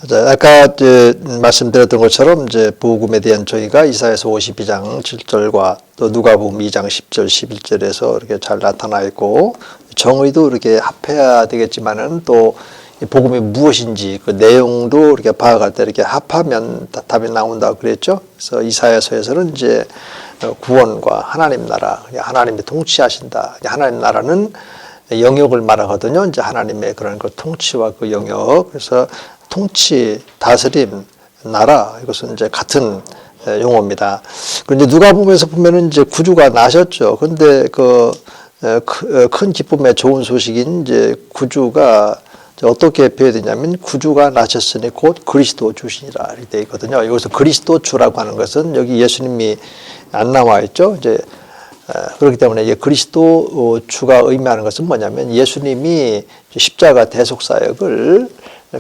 자, 아까 말씀드렸던 것처럼 이제 복음에 대한 정의가 이사야서 52장 7절과 또 누가복음 2장 10절 11절에서 이렇게 잘 나타나 있고, 정의도 이렇게 합해야 되겠지만은 또 복음이 무엇인지 그 내용도 이렇게 파악할 때 이렇게 합하면 답이 나온다고 그랬죠. 그래서 이사야서에서는 이제 구원과 하나님 나라, 하나님이 통치하신다. 하나님 나라는 영역을 말하거든요. 이제 하나님의 그런 그 통치와 그 영역. 그래서 통치, 다스림, 나라, 이것은 이제 같은 용어입니다. 그런데 누가복음에서 보면은 이제 구주가 나셨죠. 그런데 큰 기쁨의 좋은 소식인 이제 구주가 어떻게 표현되냐면 구주가 나셨으니 곧 그리스도 주시니라 이렇게 되어 있거든요. 여기서 그리스도 주라고 하는 것은 여기 예수님이 안 나와 있죠. 이제 그렇기 때문에 이제 그리스도 주가 의미하는 것은 뭐냐면 예수님이 십자가 대속 사역을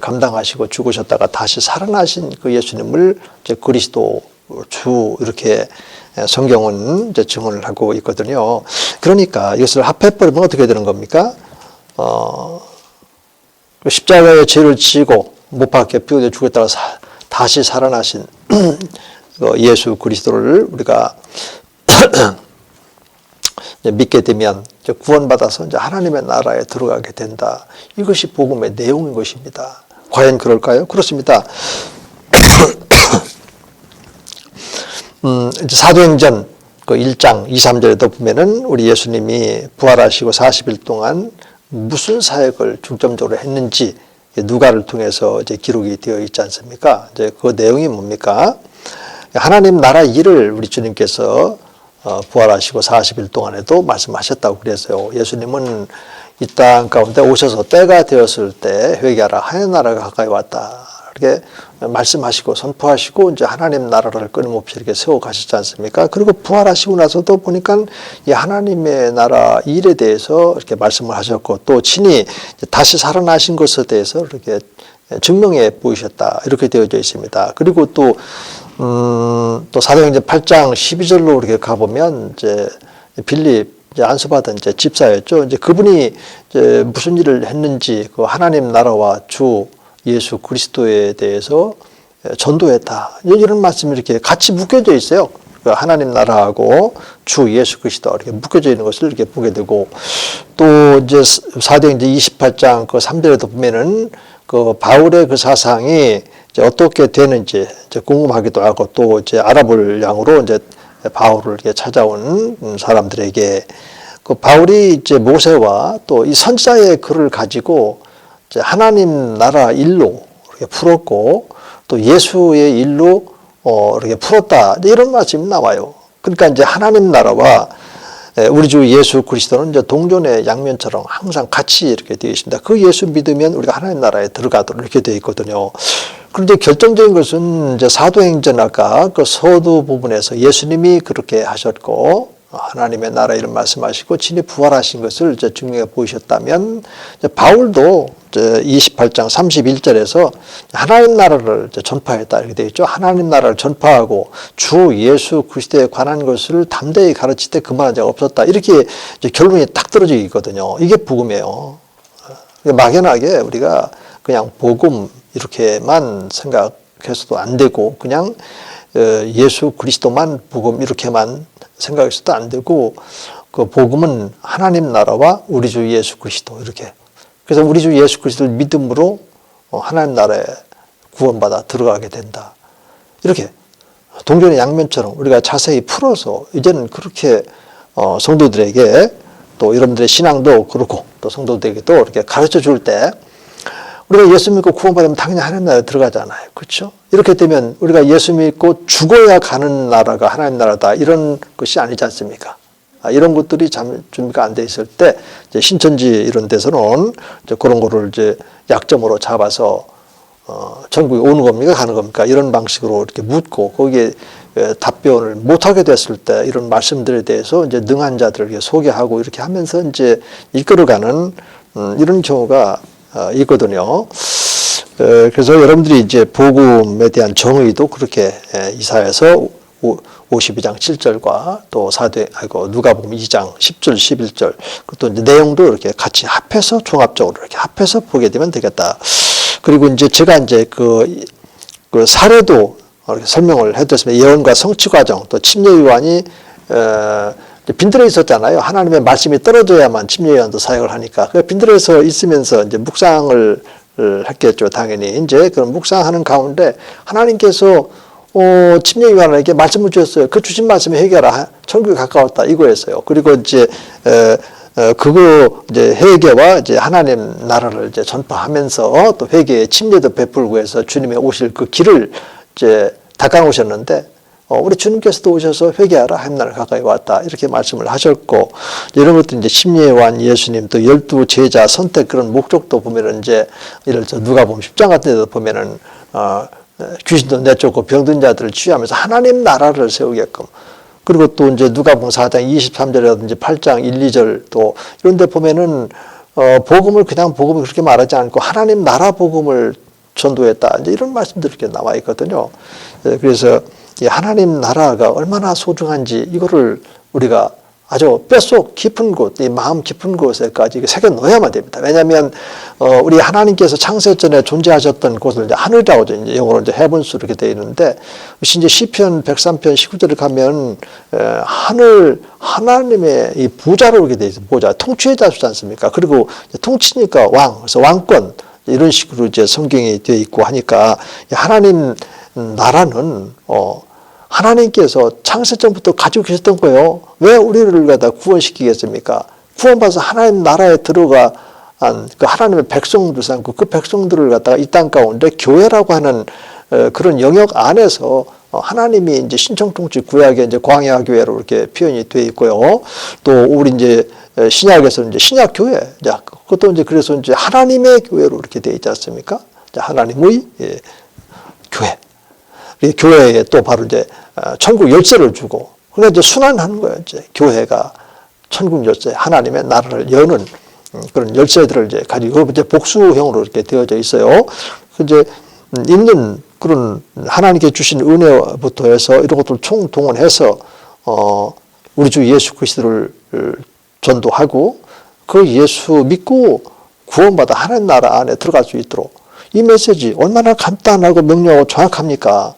감당하시고 죽으셨다가 다시 살아나신 그 예수님을 이제 그리스도 주 이렇게 성경은 이제 증언을 하고 있거든요. 그러니까 이것을 합해버리면 어떻게 되는 겁니까? 십자가의 죄를 지고 못 박혀 피우려 죽었다가 다시 살아나신 예수 그리스도를 우리가 믿게 되면 구원받아서 이제 하나님의 나라에 들어가게 된다. 이것이 복음의 내용인 것입니다. 과연 그럴까요? 그렇습니다. 이제 사도행전 그 1장 2, 3절에도 보면은 우리 예수님이 부활하시고 40일 동안 무슨 사역을 중점적으로 했는지 누가를 통해서 이제 기록이 되어 있지 않습니까? 이제 그 내용이 뭡니까? 하나님 나라 일을 우리 주님께서 부활하시고 40일 동안에도 말씀하셨다고 그랬어요. 예수님은 이 땅 가운데 오셔서 때가 되었을 때 회개하라 하나님 나라가 가까이 왔다. 이렇게 말씀하시고 선포하시고 이제 하나님 나라를 끊임없이 이렇게 세워 가셨지 않습니까? 그리고 부활하시고 나서도 보니까 이 하나님의 나라 일에 대해서 이렇게 말씀을 하셨고 또 친히 다시 살아나신 것에 대해서 이렇게 증명해 보이셨다. 이렇게 되어져 있습니다. 그리고 또 사도행전 8장 12절로 이렇게 가보면 이제 빌립 이제 안수받은 이제 집사였죠. 이제 그분이 이제 무슨 일을 했는지 그 하나님 나라와 주 예수 그리스도에 대해서 전도했다. 이런 말씀이 이렇게 같이 묶여져 있어요. 하나님 나라하고 주 예수 그리스도 이렇게 묶여져 있는 것을 이렇게 보게 되고 또 이제 사도행전 28장 그 3절에도 보면은 그 바울의 그 사상이 이제 어떻게 되는지 이제 궁금하기도 하고 또 이제 알아볼 양으로 이제 바울을 이렇게 찾아온 사람들에게 그 바울이 이제 모세와 또 이 선지자의 글을 가지고 이제 하나님 나라 일로 이렇게 풀었고 또 예수의 일로 이렇게 풀었다 이런 말씀이 나와요. 그러니까 이제 하나님 나라와 우리 주 예수 그리스도는 이제 동전의 양면처럼 항상 같이 이렇게 되어 있습니다. 그 예수 믿으면 우리가 하나님 나라에 들어가도록 이렇게 되어 있거든요. 그런데 결정적인 것은 이제 사도행전 아까 그 서두 부분에서 예수님이 그렇게 하셨고 하나님의 나라 이런 말씀하시고 친히 부활하신 것을 이제 증명해 보이셨다면 이제 바울도 이제 28장 31절에서 하나님 나라를 이제 전파했다 이렇게 되어 있죠. 하나님 나라를 전파하고 주 예수 그리스도에 관한 것을 담대히 가르칠 때 그만한 자가 없었다. 이렇게 이제 결론이 딱 떨어져 있거든요. 이게 복음이에요. 막연하게 우리가 그냥 복음 이렇게만 생각해서도 안 되고 그냥 예수 그리스도만 복음 이렇게만 생각해서도 안 되고 그 복음은 하나님 나라와 우리 주 예수 그리스도 이렇게 그래서 우리 주 예수 그리스도를 믿음으로 하나님 나라에 구원받아 들어가게 된다. 이렇게 동전의 양면처럼 우리가 자세히 풀어서 이제는 그렇게 성도들에게 또 여러분들의 신앙도 그렇고 또 성도들에게도 이렇게 가르쳐 줄 때 우리가 예수 믿고 구원받으면 당연히 하나님 나라에 들어가잖아요. 그렇죠? 이렇게 되면 우리가 예수 믿고 죽어야 가는 나라가 하나님 나라다. 이런 것이 아니지 않습니까? 이런 것들이 준비가 안 돼 있을 때 이제 신천지 이런 데서는 이제 그런 거를 이제 약점으로 잡아서 천국에 오는 겁니까? 가는 겁니까? 이런 방식으로 이렇게 묻고 거기에 답변을 못하게 됐을 때 이런 말씀들에 대해서 이제 능한 자들을 소개하고 이렇게 하면서 이제 이끌어가는 이런 경우가 있거든요. 그래서 여러분들이 이제 복음에 대한 정의도 그렇게 이사야서 52장 7절과 또 누가복음 2장 10절 11절 또 이제 내용도 이렇게 같이 합해서 종합적으로 이렇게 합해서 보게 되면 되겠다. 그리고 이제 제가 이제 그 사례도 이렇게 설명을 해드렸습니다. 예언과 성취 과정, 또 침례 요한이 빈들에 있었잖아요. 하나님의 말씀이 떨어져야만 침례 요한도 사역을 하니까. 그 빈들에서 있으면서 이제 묵상을 했겠죠. 당연히 이제 그런 묵상하는 가운데 하나님께서 침례 요한에게 말씀을 주셨어요. 그 주신 말씀을 회개하라. 천국에 가까웠다. 이거였어요. 그리고 이제 그거 이제 회개와 이제 하나님 나라를 이제 전파하면서 또 회개의 침례도 베풀고 해서 주님의 오실 그 길을 이제 닦아놓으셨는데 우리 주님께서도 오셔서 회개하라. 하나님 나라 가까이 왔다. 이렇게 말씀을 하셨고 이런 것도 이제 침례 요한 예수님 또 12 제자 선택 그런 목적도 보면은 이제 예를 들어 누가복음 10장 같은 데도 보면은 귀신도 내쫓고 병든 자들을 치유하면서 하나님 나라를 세우게끔 그리고 또 이제 누가복음 4장 23절이라든지 8장 1, 2절 또 이런 데 보면은 복음을 그냥 복음을 그렇게 말하지 않고 하나님 나라 복음을 전도했다. 이제 이런 말씀들이 이렇게 나와 있거든요. 그래서 이 하나님 나라가 얼마나 소중한지 이거를 우리가 아주 뼛속 깊은 곳, 이 마음 깊은 곳에까지 새겨 넣어야만 됩니다. 왜냐하면 우리 하나님께서 창세 전에 존재하셨던 곳을 이제 하늘이라고 하죠. 이제 영어로 이제 헤븐스 이렇게 되어 있는데 이제 시편 103편 19절에 가면 하나님의 이 부자로 이렇게 되어 있어요. 부자, 통치의 자수지 않습니까? 그리고 통치니까 왕, 그래서 왕권 이런 식으로 이제 성경이 되어 있고 하니까 하나님 나라는 하나님께서 창세전부터 가지고 계셨던 거예요. 왜 우리를 갖다 구원시키겠습니까? 구원받아서 하나님 나라에 들어간 그 하나님의 백성들 삼고 그 백성들을 갖다가 이 땅 가운데 교회라고 하는 그런 영역 안에서 하나님이 이제 신청통치 구약에 이제 광야 교회로 이렇게 표현이 되어 있고요. 또 우리 이제 신약에서 이제 신약 교회, 그것도 이제 그래서 이제 하나님의 교회로 이렇게 되어 있지 않습니까? 하나님의 교회. 교회에 또 바로 이제 천국 열쇠를 주고, 그러니까 이제 순환하는 거예요. 이제 교회가 천국 열쇠, 하나님의 나라를 여는 그런 열쇠들을 이제 가지고 이제 복수형으로 이렇게 되어져 있어요. 이제 있는 그런 하나님께 주신 은혜부터 해서 이런 것들을 총동원해서 우리 주 예수 그리스도를 전도하고 그 예수 믿고 구원받아 하나님 나라 안에 들어갈 수 있도록 이 메시지 얼마나 간단하고 명료하고 정확합니까?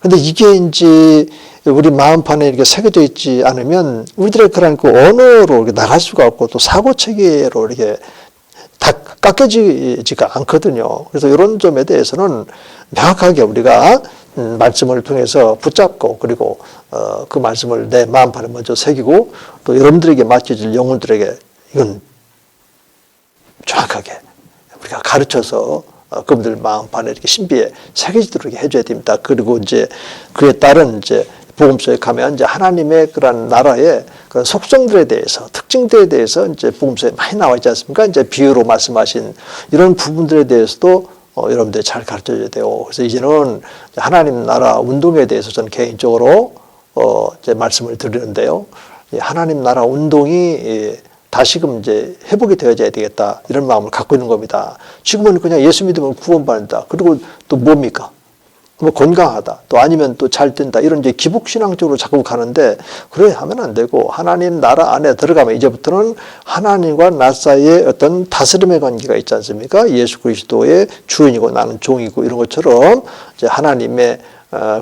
근데 이게 이제 우리 마음판에 이렇게 새겨져 있지 않으면 우리들의 그런 그 언어로 이렇게 나갈 수가 없고 또 사고 체계로 이렇게 다 깎여지지가 않거든요. 그래서 이런 점에 대해서는 명확하게 우리가 말씀을 통해서 붙잡고 그리고 그 말씀을 내 마음판에 먼저 새기고 또 여러분들에게 맡겨질 영혼들에게 이건 정확하게 우리가 가르쳐서 그분들 마음판에 이렇게 신비에 새겨지도록 해줘야 됩니다. 그리고 이제 그에 따른 이제 복음서에 가면 이제 하나님의 그런 나라의 그런 속성들에 대해서 특징들에 대해서 이제 복음서에 많이 나와 있지 않습니까? 이제 비유로 말씀하신 이런 부분들에 대해서도 여러분들이 잘 가르쳐줘야 돼요. 그래서 이제는 하나님 나라 운동에 대해서 저는 개인적으로 이제 말씀을 드리는데요. 하나님 나라 운동이 다시금 이제 회복이 되어져야 되겠다. 이런 마음을 갖고 있는 겁니다. 지금은 그냥 예수 믿으면 구원받는다. 그리고 또 뭡니까? 뭐 건강하다. 또 아니면 또 잘 된다. 이런 이제 기복신앙적으로 자꾸 가는데 그래 하면 안 되고 하나님 나라 안에 들어가면 이제부터는 하나님과 나 사이에 어떤 다스림의 관계가 있지 않습니까? 예수 그리스도의 주인이고 나는 종이고 이런 것처럼 이제 하나님의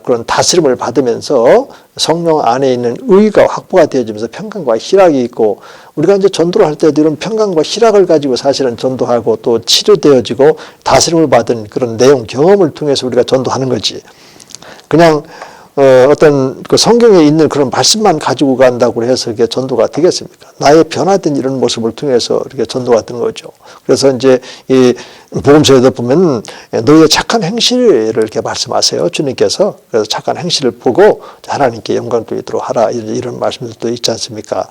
그런 다스림을 받으면서 성령 안에 있는 의가 확보가 되어지면서 평강과 희락이 있고 우리가 이제 전도를 할 때도 이런 평강과 희락을 가지고 사실은 전도하고 또 치료되어지고 다스림을 받은 그런 내용 경험을 통해서 우리가 전도하는 거지. 그냥 어떤 그 성경에 있는 그런 말씀만 가지고 간다고 해서 이게 전도가 되겠습니까? 나의 변화된 이런 모습을 통해서 이렇게 전도가 된 거죠. 그래서 이제 이 복음서에도 보면 너희의 착한 행실을 이렇게 말씀하세요. 주님께서. 그래서 착한 행실을 보고 하나님께 영광 돌리도록 하라. 이런 말씀들도 있지 않습니까?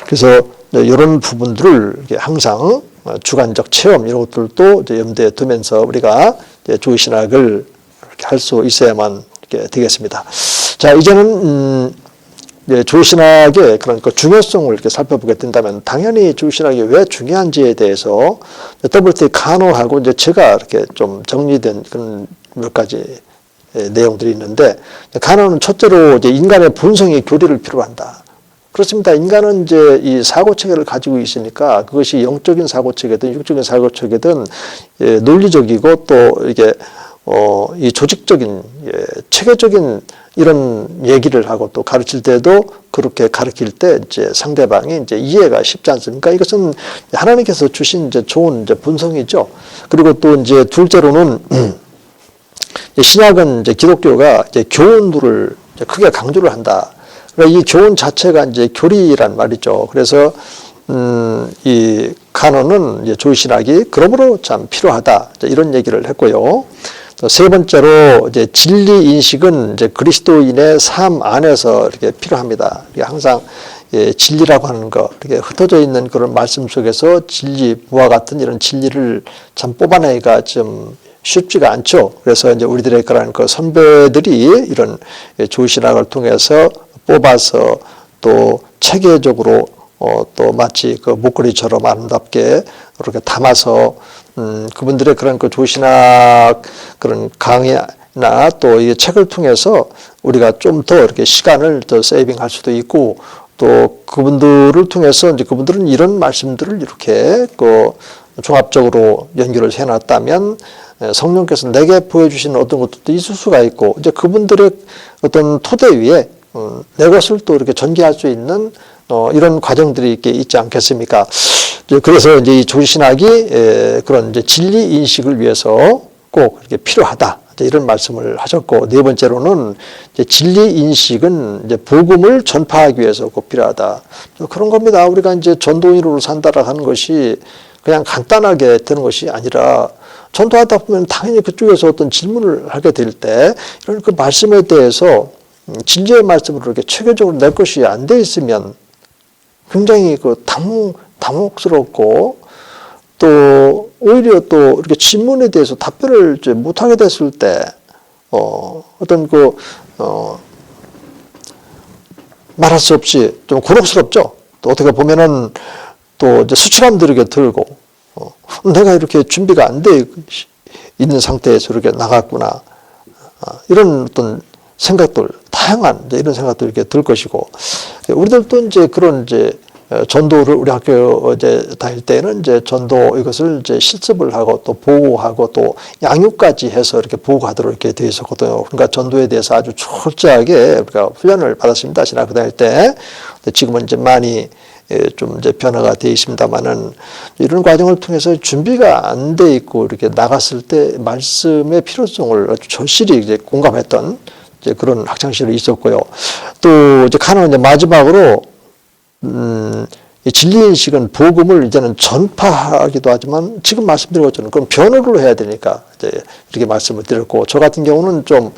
그래서 이런 부분들을 항상 주관적 체험 이런 것들도 이제 염두에 두면서 우리가 조의신학을 할 수 있어야만 되겠습니다. 자, 이제는 조의신학의 그런 그 중요성을 이렇게 살펴보게 된다면 당연히 조의신학이 왜 중요한지에 대해서 WT 카노하고 이제 제가 이렇게 좀 정리된 그런 몇 가지 내용들이 있는데 카노는 첫째로 이제 인간의 본성이 교리를 필요로 한다. 그렇습니다. 인간은 이제 이 사고 체계를 가지고 있으니까 그것이 영적인 사고 체계든 육적인 사고 체계든 논리적이고 또 이게 이 조직적인 체계적인 이런 얘기를 하고 또 가르칠 때도 그렇게 가르칠 때 이제 상대방이 이제 이해가 쉽지 않습니까? 이것은 하나님께서 주신 이제 좋은 이제 본성이죠. 그리고 또 이제 둘째로는 신약은 이제 기독교가 이제 교훈들을 이제 크게 강조를 한다. 그러니까 이 교훈 자체가 이제 교리란 말이죠. 그래서 이 간언은 이제 조신학이 그러므로 참 필요하다. 이런 얘기를 했고요. 또 세 번째로 이제 진리 인식은 이제 그리스도인의 삶 안에서 이렇게 필요합니다. 항상 진리라고 하는 거, 이렇게 흩어져 있는 그런 말씀 속에서 진리와 같은 이런 진리를 참 뽑아내기가 좀 쉽지가 않죠. 그래서 이제 우리들의 그런 그 선배들이 이런 조신학을 통해서 뽑아서 또 체계적으로 또 마치 그 목걸이처럼 아름답게 이렇게 담아서 그분들의 그런 그 조신학 그런 강의나 또 이 책을 통해서 우리가 좀 더 이렇게 시간을 더 세이빙할 수도 있고 또 그분들을 통해서 이제 그분들은 이런 말씀들을 이렇게 그 종합적으로 연결을 해놨다면 성령께서 내게 보여주신 어떤 것들도 있을 수가 있고 이제 그분들의 어떤 토대 위에 내 것을 또 이렇게 전개할 수 있는 이런 과정들이 이렇게 있지 않겠습니까? 그래서 이제 이 조신학이 그런 이제 진리 인식을 위해서 꼭 이렇게 필요하다. 이런 말씀을 하셨고, 네 번째로는 이제 진리 인식은 이제 복음을 전파하기 위해서 꼭 필요하다. 그런 겁니다. 우리가 이제 전도인으로 산다라 하는 것이 그냥 간단하게 되는 것이 아니라 전도하다 보면 당연히 그쪽에서 어떤 질문을 하게 될 때 이런 그 말씀에 대해서 진리의 말씀으로 이렇게 체계적으로 낼 것이 안 돼 있으면 굉장히 그 당혹스럽고 또 오히려 또 이렇게 질문에 대해서 답변을 이제 못하게 됐을 때 어떤 말할 수 없이 좀 곤혹스럽죠. 또 어떻게 보면은 또 이제 수치감도 이렇게 들고 내가 이렇게 준비가 안 돼 있는 상태에서 이렇게 나갔구나 이런 어떤 생각들 다양한 이제 이런 생각들 이렇게 들 것이고 우리들도 이제 그런 이제 전도를 우리 학교 이제 다닐 때는 이제 전도 이것을 이제 실습을 하고 또 보고하고 또 양육까지 해서 이렇게 보고하도록 이렇게 되어 있었거든요. 그러니까 전도에 대해서 아주 철저하게 우리가 훈련을 받았습니다. 신학교 다닐 때. 지금은 이제 많이 좀 이제 변화가 되어 있습니다만은 이런 과정을 통해서 준비가 안 돼 있고 이렇게 나갔을 때 말씀의 필요성을 아주 절실히 이제 공감했던 이제 그런 학창 시절이 있었고요. 또 이제 가는 이제 마지막으로 이 진리인식은 복음을 이제는 전파하기도 하지만 지금 말씀드린 것처럼 그럼 변호를 해야 되니까 이제 이렇게 말씀을 드렸고 저 같은 경우는 좀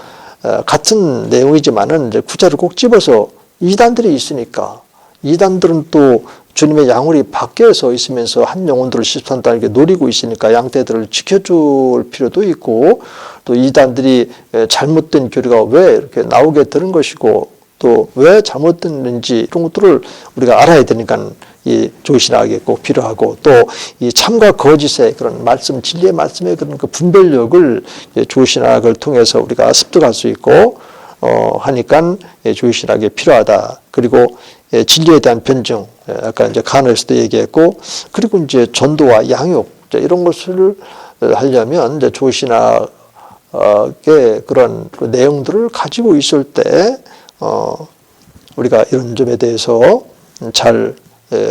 같은 내용이지만은 이제 구절을 꼭 집어서 이단들이 있으니까 이단들은 또 주님의 양울이 밖에서 있으면서 한 영혼들을 13달 이렇게 노리고 있으니까 양떼들을 지켜줄 필요도 있고 또 이단들이 잘못된 교리가 왜 이렇게 나오게 되는 것이고 또 왜 잘못됐는지 이런 것들을 우리가 알아야 되니까 이 조신학이 꼭 필요하고 또 이 참과 거짓의 그런 말씀, 진리의 말씀의 그런 그 분별력을 조신학을 통해서 우리가 습득할 수 있고 하니까 조신학이 필요하다. 그리고 진리에 대한 변증, 아까 이제 간호에서도 얘기했고, 그리고 이제 전도와 양육 이런 것을 하려면 이제 조신학의 그런 그 내용들을 가지고 있을 때. 우리가 이런 점에 대해서 잘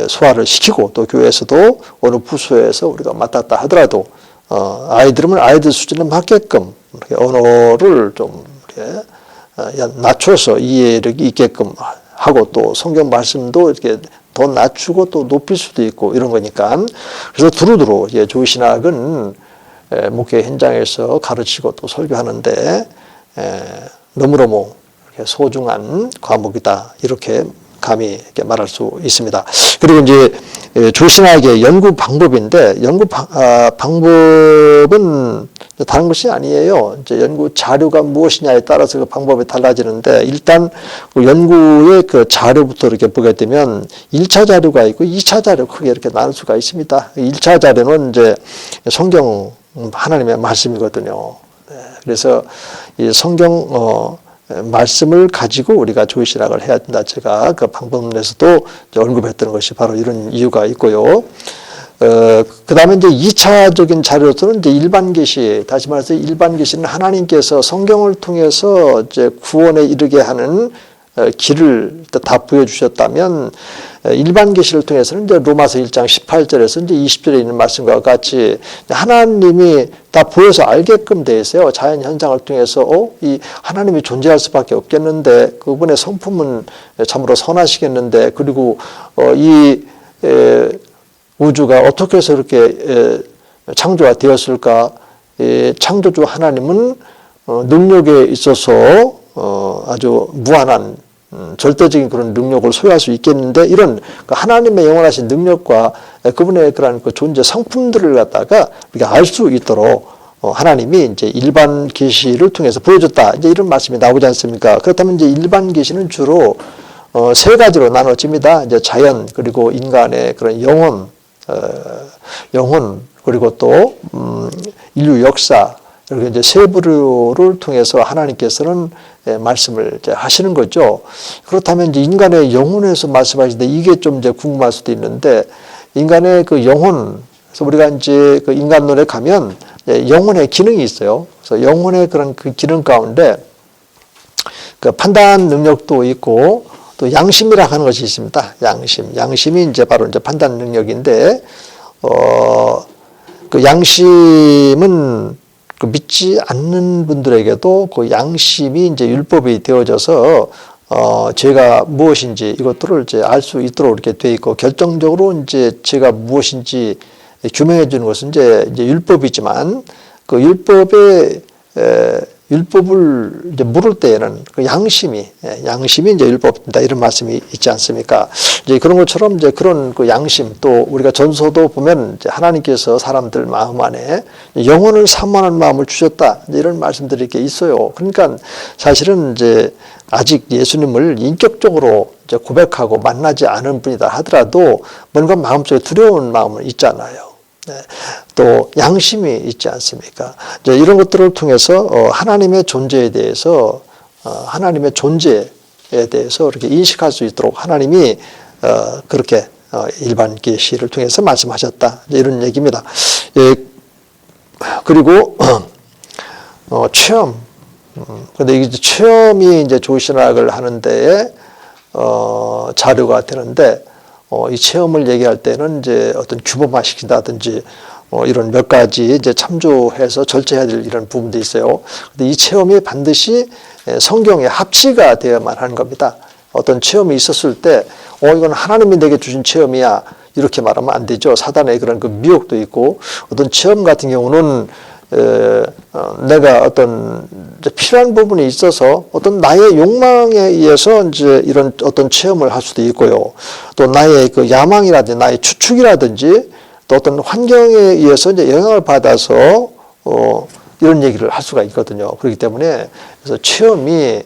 소화를 시키고 또 교회에서도 어느 부서에서 우리가 맡았다 하더라도 아이들은 아이들 수준에 맞게끔 이렇게 언어를 좀 이렇게 낮춰서 이해력이 있게끔 하고 또 성경 말씀도 이렇게 더 낮추고 또 높일 수도 있고 이런 거니까 그래서 두루두루 조신학은 목회 현장에서 가르치고 또 설교하는데 너무너무 소중한 과목이다 이렇게 감히 이렇게 말할 수 있습니다. 그리고 이제 조신학의 연구 방법인데 연구 방법은 다른 것이 아니에요. 이제 연구 자료가 무엇이냐에 따라서 그 방법이 달라지는데 일단 연구의 그 자료부터 이렇게 보게 되면 1차 자료가 있고 2차 자료 크게 이렇게 나눌 수가 있습니다. 1차 자료는 이제 성경 하나님의 말씀이거든요. 그래서 이 성경 말씀을 가지고 우리가 조신학을 해야 된다. 제가 그 방법론에서도 언급했던 것이 바로 이런 이유가 있고요. 그 다음에 이제 2차적인 자료로서는 이제 일반 계시, 다시 말해서 일반 계시는 하나님께서 성경을 통해서 이제 구원에 이르게 하는 길을 다 보여주셨다면, 일반 계시를 통해서는 이제 로마서 1장 18절에서 이제 20절에 있는 말씀과 같이 하나님이 다 보여서 알게끔 돼 있어요. 자연 현상을 통해서 이 하나님이 존재할 수밖에 없겠는데, 그분의 성품은 참으로 선하시겠는데, 그리고 이 우주가 어떻게 해서 이렇게 창조가 되었을까? 창조주 하나님은 능력에 있어서 아주 무한한 절대적인 그런 능력을 소유할 수 있겠는데, 이런 하나님의 영원하신 능력과 그분의 그런 그 존재 성품들을 갖다가 우리가 알 수 있도록 하나님이 이제 일반 계시를 통해서 보여줬다. 이제 이런 말씀이 나오지 않습니까? 그렇다면 이제 일반 계시는 주로 세 가지로 나눠집니다. 이제 자연, 그리고 인간의 그런 영혼, 그리고 또 인류 역사, 이렇게 이제 세 부류를 통해서 하나님께서는 말씀을 이제 하시는 거죠. 그렇다면 이제 인간의 영혼에서 말씀하시는데, 이게 좀 이제 궁금할 수도 있는데, 인간의 그 영혼, 그래서 우리가 이제 그 인간론에 가면 영혼의 기능이 있어요. 그래서 영혼의 그런 그 기능 가운데 그 판단 능력도 있고, 또 양심이라 하는 것이 있습니다. 양심이 이제 바로 이제 판단 능력인데, 그 양심은 그 믿지 않는 분들에게도 그 양심이 이제 율법이 되어져서 죄가 무엇인지 이것들을 이제 알 수 있도록 이렇게 돼 있고, 결정적으로 이제 죄가 무엇인지 규명해 주는 것은 이제 율법이지만, 그 율법을 이제 물을 때에는 그 양심이 이제 율법입니다. 이런 말씀이 있지 않습니까? 이제 그런 것처럼 이제 그런 그 양심, 또 우리가 전서도 보면 이제 하나님께서 사람들 마음 안에 영혼을 사모하는 마음을 주셨다. 이제 이런 말씀들이 이렇게 있어요. 그러니까 사실은 이제 아직 예수님을 인격적으로 이제 고백하고 만나지 않은 분이다 하더라도 뭔가 마음속에 두려운 마음은 있잖아요. 또 양심이 있지 않습니까? 이제 이런 것들을 통해서 하나님의 존재에 대해서 이렇게 인식할 수 있도록 하나님이 그렇게 일반 계시를 통해서 말씀하셨다. 이런 얘기입니다. 예, 그리고 체험. 근데 이 체험이 이제 조신학을 하는 데에 자료가 되는데, 이 체험을 얘기할 때는 이제 어떤 규범화 시킨다든지 이런 몇 가지 이제 참조해서 절제해야 될 이런 부분도 있어요. 근데 이 체험이 반드시 성경에 합치가 되어야만 하는 겁니다. 어떤 체험이 있었을 때, 이건 하나님이 내게 주신 체험이야, 이렇게 말하면 안 되죠. 사단의 그런 그 미혹도 있고, 어떤 체험 같은 경우는 내가 어떤 필요한 부분이 있어서 어떤 나의 욕망에 의해서 이제 이런 어떤 체험을 할 수도 있고요. 또 나의 그 야망이라든지 나의 추측이라든지 또 어떤 환경에 의해서 이제 영향을 받아서 이런 얘기를 할 수가 있거든요. 그렇기 때문에 그래서 체험이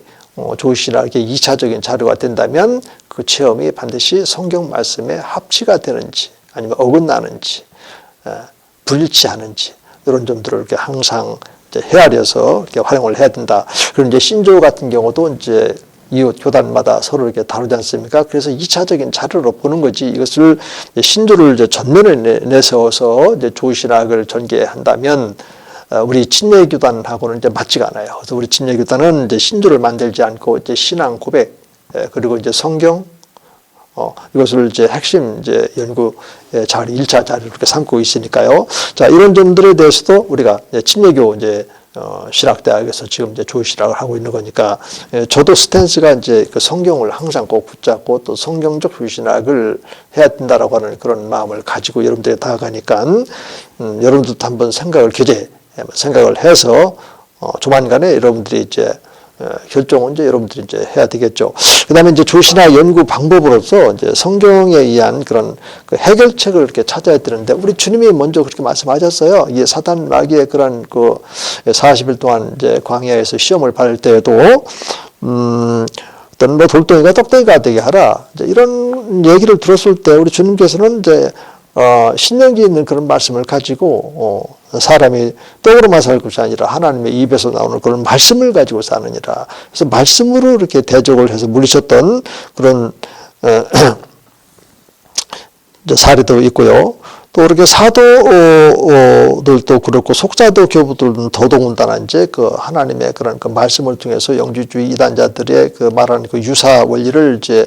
조시나 이렇게 2차적인 자료가 된다면 그 체험이 반드시 성경 말씀에 합치가 되는지 아니면 어긋나는지 불일치하는지 이런 점들을 이렇게 항상 이제 헤아려서 이렇게 활용을 해야 된다. 그리고 이제 신조 같은 경우도 이제 이웃 교단마다 서로 이렇게 다루지 않습니까? 그래서 2차적인 자료로 보는 거지, 이것을 신조를 이제 전면에 내세워서 이제 조신학을 전개한다면 우리 친례 교단하고는 이제 맞지가 않아요. 그래서 우리 친례 교단은 이제 신조를 만들지 않고 이제 신앙 고백, 그리고 이제 성경, 이것을 이제 핵심 이제 연구 자료, 1차 자료를 이렇게 삼고 있으니까요. 자, 이런 점들에 대해서도 우리가 친례교 이제 신학대학에서 지금 이제 조신학을 하고 있는 거니까, 저도 스탠스가 이제 그 성경을 항상 꼭 붙잡고 또 성경적 조신학을 해야 된다라고 하는 그런 마음을 가지고 여러분들이 다가가니까, 여러분들도 한번 생각을 해서 조만간에 여러분들이 이제 결정은 이제 여러분들이 이제 해야 되겠죠. 그 다음에 이제 조신학 연구 방법으로서 이제 성경에 의한 그런 그 해결책을 이렇게 찾아야 되는데, 우리 주님이 먼저 그렇게 말씀하셨어요. 이게 사단 마귀의 그런 그 40일 동안 이제 광야에서 시험을 받을 때에도, 어떤 돌덩이가 떡덩이가 되게 하라. 이제 이런 얘기를 들었을 때 우리 주님께서는 이제 신령기 있는 그런 말씀을 가지고 사람이 떡으로만 살 것이 아니라 하나님의 입에서 나오는 그런 말씀을 가지고 사느니라. 그래서 말씀으로 이렇게 대적을 해서 물리쳤던 그런 사례도 있고요. 또 이렇게 사도들도 그렇고 속사도 교부들은 더더군다나 이제 그 하나님의 그런 그 말씀을 통해서 영주주의 이단자들의 그 말하는 그 유사 원리를 이제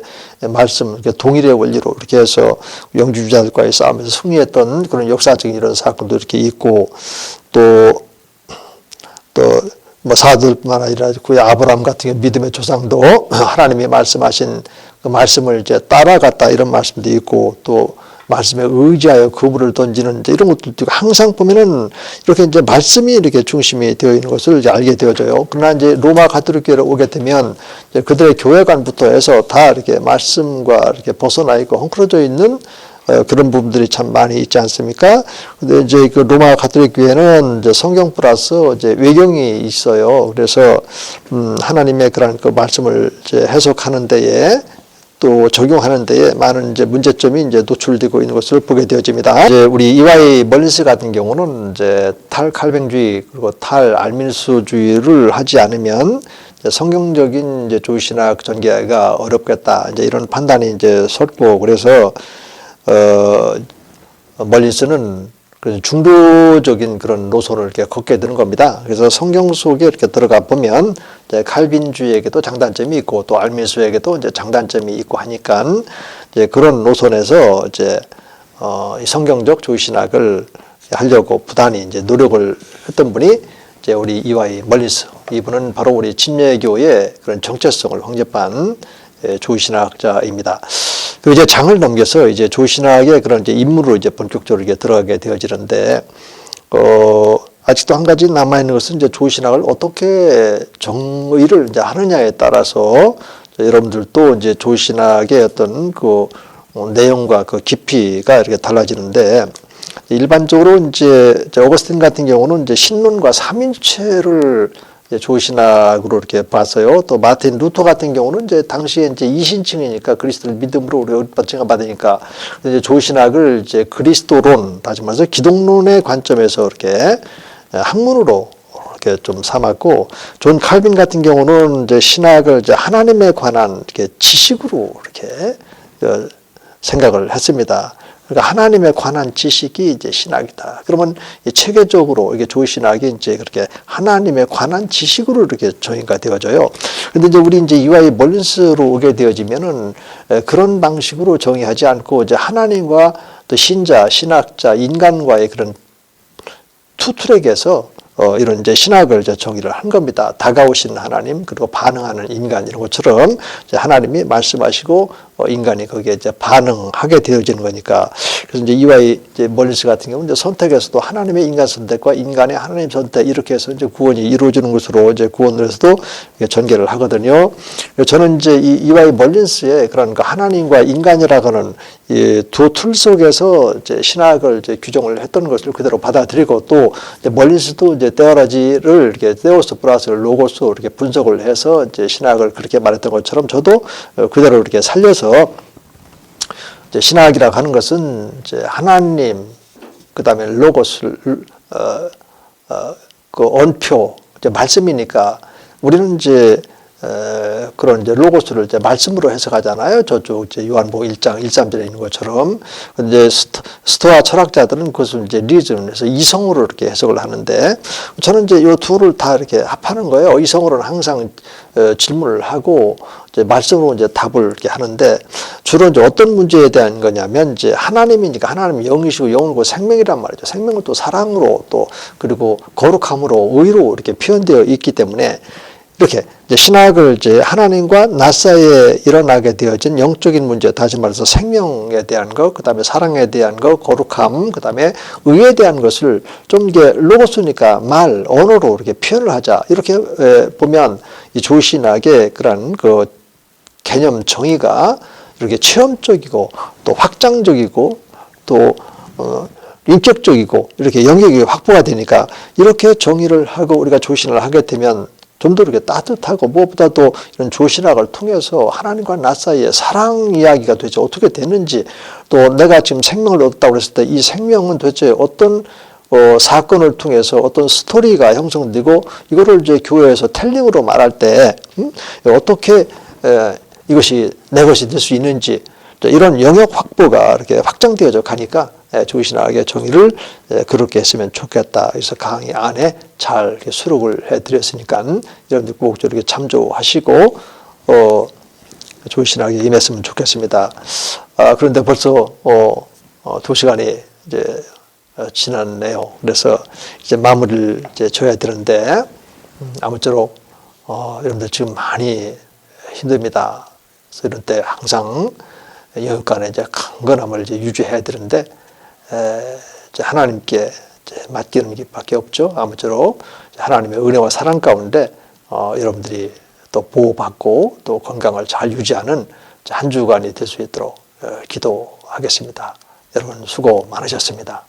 말씀, 동일의 원리로 이렇게 해서 영주주의자들과의 싸움에서 승리했던 그런 역사적인 이런 사건도 이렇게 있고 또 뭐 사도들뿐만 아니라 그 아브라함 같은 믿음의 조상도 하나님이 말씀하신 그 말씀을 이제 따라갔다 이런 말씀도 있고 또 말씀에 의지하여 그물을 던지는 이제 이런 것들도 있고 항상 보면은 이렇게 이제 말씀이 이렇게 중심이 되어 있는 것을 이제 알게 되어져요. 그러나 이제 로마 가톨릭 교회로 오게 되면 이제 그들의 교회관부터 해서 다 이렇게 말씀과 이렇게 벗어나 있고 헝클어져 있는 그런 부분들이 참 많이 있지 않습니까? 근데 이제 그 로마 가톨릭 교회는 이제 성경 플러스 이제 외경이 있어요. 그래서 하나님의 그런 그 말씀을 이제 해석하는 데에 또 적용하는 데에 많은 이제 문제점이 이제 노출되고 있는 것을 보게 되어집니다. 이제 우리 이와이 멀린스 같은 경우는 이제 탈칼뱅주의 그리고 탈알민수주의를 하지 않으면 성경적인 이제 조신학 전개가 어렵겠다. 이제 이런 판단이 이제 섰고 그래서 멀린스는 중도적인 그런 노선을 이렇게 걷게 되는 겁니다. 그래서 성경 속에 이렇게 들어가 보면 이제 칼빈주의에게도 장단점이 있고 또 알민수에게도 이제 장단점이 있고 하니까 이제 그런 노선에서 이제 이 성경적 조신학을 하려고 부단히 이제 노력을 했던 분이 이제 우리 이와이 멀린스. 이분은 바로 우리 침례교의 그런 정체성을 확립한 조신학자입니다. 그 이제 장을 넘겨서 이제 조신학의 그런 이제 인물로 이제 본격적으로 이게 들어가게 되어지는데, 아직도 한 가지 남아있는 것은 이제 조신학을 어떻게 정의를 이제 하느냐에 따라서 여러분들도 이제 조신학의 어떤 그 내용과 그 깊이가 이렇게 달라지는데, 일반적으로 이제 어거스틴 같은 경우는 이제 신론과 삼인체를 조신학으로 이렇게 봤어요. 또 마틴 루터 같은 경우는 이제 당시에 이제 이신층이니까 그리스도를 믿음으로 우리 징함받으니까 이제 조신학을 이제 그리스도론, 다시 말해서 기독론의 관점에서 이렇게 학문으로 이렇게 좀 삼았고, 존 칼빈 같은 경우는 이제 신학을 이제 하나님에 관한 이렇게 지식으로 이렇게 생각을 했습니다. 그러니까 하나님에 관한 지식이 이제 신학이다. 그러면 체계적으로 이게 조신학이 이제 그렇게 하나님에 관한 지식으로 이렇게 정의가 되어져요. 근데 이제 우리 이제 이와이 멀린스로 오게 되어지면은 그런 방식으로 정의하지 않고 이제 하나님과 또 신자, 신학자, 인간과의 그런 투 트랙에서 이런 이제 신학을 이제 정의를 한 겁니다. 다가오신 하나님, 그리고 반응하는 인간, 이런 것처럼 이제 하나님이 말씀하시고 인간이 거기에 이제 반응하게 되어지는 거니까. 그래서 이제 이와이 이제 멀린스 같은 경우는 이제 선택에서도 하나님의 인간 선택과 인간의 하나님 선택, 이렇게 해서 이제 구원이 이루어지는 것으로 이제 구원에서도 전개를 하거든요. 저는 이제 이와이 멀린스의 그런 그 하나님과 인간이라고는 이 두 틀 속에서 이제 신학을 이제 규정을 했던 것을 그대로 받아들이고, 또 이제 멀린스도 이제 테오로지를 이렇게 테오스 플러스 로고스 이렇게 분석을 해서 이제 신학을 그렇게 말했던 것처럼 저도 그대로 이렇게 살려서 이제 신학이라고 하는 것은 이제 하나님, 그 다음에 로고스, 그 언표, 이제 말씀이니까 우리는 이제 그런 이제 로고스를 이제 말씀으로 해석하잖아요. 저쪽 이제 요한복음 1장 1~3절에 있는 것처럼. 근데 스토아 철학자들은 그것을 이제 리즘에서 이성으로 이렇게 해석을 하는데, 저는 이제 이 둘을 다 이렇게 합하는 거예요. 이성으로는 항상 질문을 하고 이제 말씀으로 이제 답을 이렇게 하는데, 주로 이제 어떤 문제에 대한 거냐면 이제 하나님이니까 하나님이 영이시고 영이고 생명이란 말이죠. 생명은 또 사랑으로 또 그리고 거룩함으로 의로 이렇게 표현되어 있기 때문에, 이렇게 이제 신학을 이제 하나님과 나 사이에 일어나게 되어진 영적인 문제, 다시 말해서 생명에 대한 것, 그 다음에 사랑에 대한 것, 거룩함, 그 다음에 의에 대한 것을 좀 이게 로고스니까 말, 언어로 이렇게 표현을 하자. 이렇게 보면 이 조신학의 그런 그 개념 정의가 이렇게 체험적이고 또 확장적이고 또 인격적이고 이렇게 영역이 확보가 되니까, 이렇게 정의를 하고 우리가 조신을 하게 되면 좀 더 이렇게 따뜻하고 무엇보다도 이런 조신학을 통해서 하나님과 나 사이에 사랑 이야기가 도대체 어떻게 되는지, 또 내가 지금 생명을 얻었다고 했을 때 이 생명은 도대체 어떤 사건을 통해서 어떤 스토리가 형성되고 이거를 이제 교회에서 텔링으로 말할 때 어떻게 이것이 내 것이 될 수 있는지, 이런 영역 확보가 이렇게 확장되어져 가니까 조신학의 정의를 그렇게 했으면 좋겠다. 그래서 강의 안에 잘 수록을 해드렸으니까 여러분들 꼭 이렇게 참조하시고 조신학에 임했으면 좋겠습니다. 그런데 벌써 2시간이 이제 지났네요. 그래서 이제 마무리를 이제 져야 되는데 아무쪼록 여러분들 지금 많이 힘듭니다. 그래서 이런 때 항상 영역 간에 이제 강건함을 이제 유지해야 되는데 이제 하나님께 이제 맡기는 것밖에 없죠. 아무쪼록 하나님의 은혜와 사랑 가운데 여러분들이 또 보호받고 또 건강을 잘 유지하는 한 주간이 될 수 있도록 기도하겠습니다. 여러분 수고 많으셨습니다.